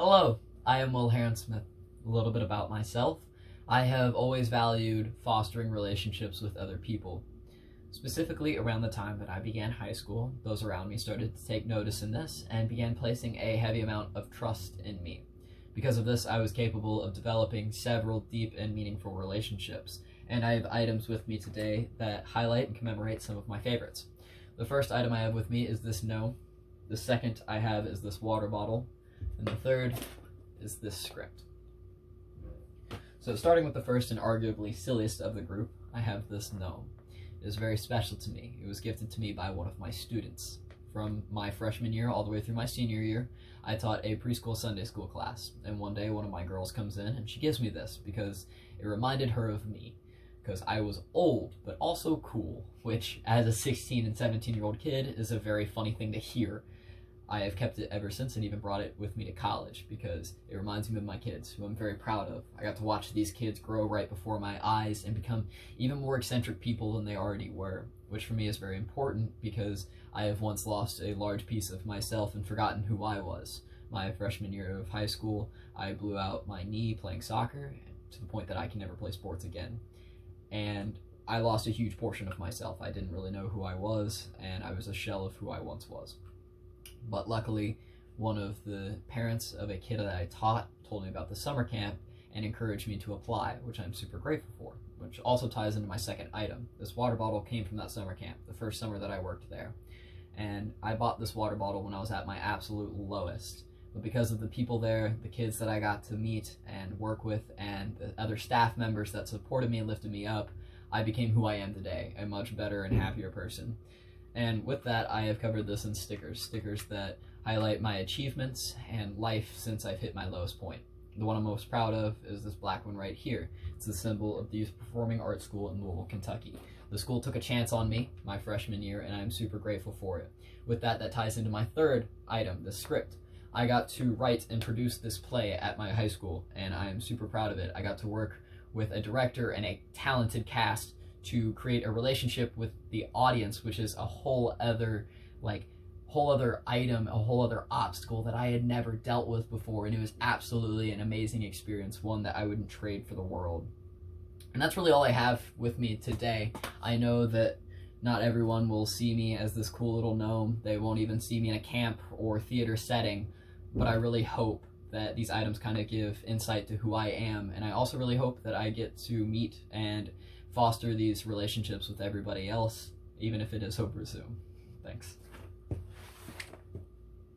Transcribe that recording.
Hello, I am Will Heron Smith. A little bit about myself. I have always valued fostering relationships with other people. Specifically around the time that I began high school, those around me started to take notice in this and began placing a heavy amount of trust in me. Because of this, I was capable of developing several deep and meaningful relationships, and I have items with me today that highlight and commemorate some of my favorites. The first item I have with me is this gnome. The second I have is this water bottle. And the third is this script. So starting with the first and arguably silliest of the group, I have this gnome. It is very special to me. It was gifted to me by one of my students. From my freshman year all the way through my senior year, I taught a preschool Sunday school class, and one day one of my girls comes in and she gives me this because it reminded her of me. Because I was old, but also cool, which as a 16 and 17-year-old kid is a very funny thing to hear. I have kept it ever since and even brought it with me to college because it reminds me of my kids, who I'm very proud of. I got to watch these kids grow right before my eyes and become even more eccentric people than they already were, which for me is very important because I have once lost a large piece of myself and forgotten who I was. My freshman year of high school, I blew out my knee playing soccer to the point that I can never play sports again. And I lost a huge portion of myself. I didn't really know who I was, and I was a shell of who I once was. But luckily, one of the parents of a kid that I taught told me about the summer camp and encouraged me to apply, which I'm super grateful for, which also ties into my second item. This water bottle came from that summer camp, the first summer that I worked there. And I bought this water bottle when I was at my absolute lowest. But because of the people there, the kids that I got to meet and work with, and the other staff members that supported me and lifted me up, I became who I am today, a much better and happier person. And with that, I have covered this in stickers that highlight my achievements and life since I've hit my lowest point. The one I'm most proud of is this black one right here. It's the symbol of the Youth Performing Arts School in Louisville, Kentucky. The school took a chance on me my freshman year, and I'm super grateful for it. With that, that ties into my third item, the script. I got to write and produce this play at my high school, and I am super proud of it. I got to work with a director and a talented cast to create a relationship with the audience, which is a whole other item, a whole other obstacle that I had never dealt with before, and it was absolutely an amazing experience, one that I wouldn't trade for the world. And that's really all I have with me today. I know that not everyone will see me as this cool little gnome. They won't even see me in a camp or theater setting, but I really hope that these items kind of give insight to who I am, and I also really hope that I get to meet and foster these relationships with everybody else, even if it is over Zoom. Thanks.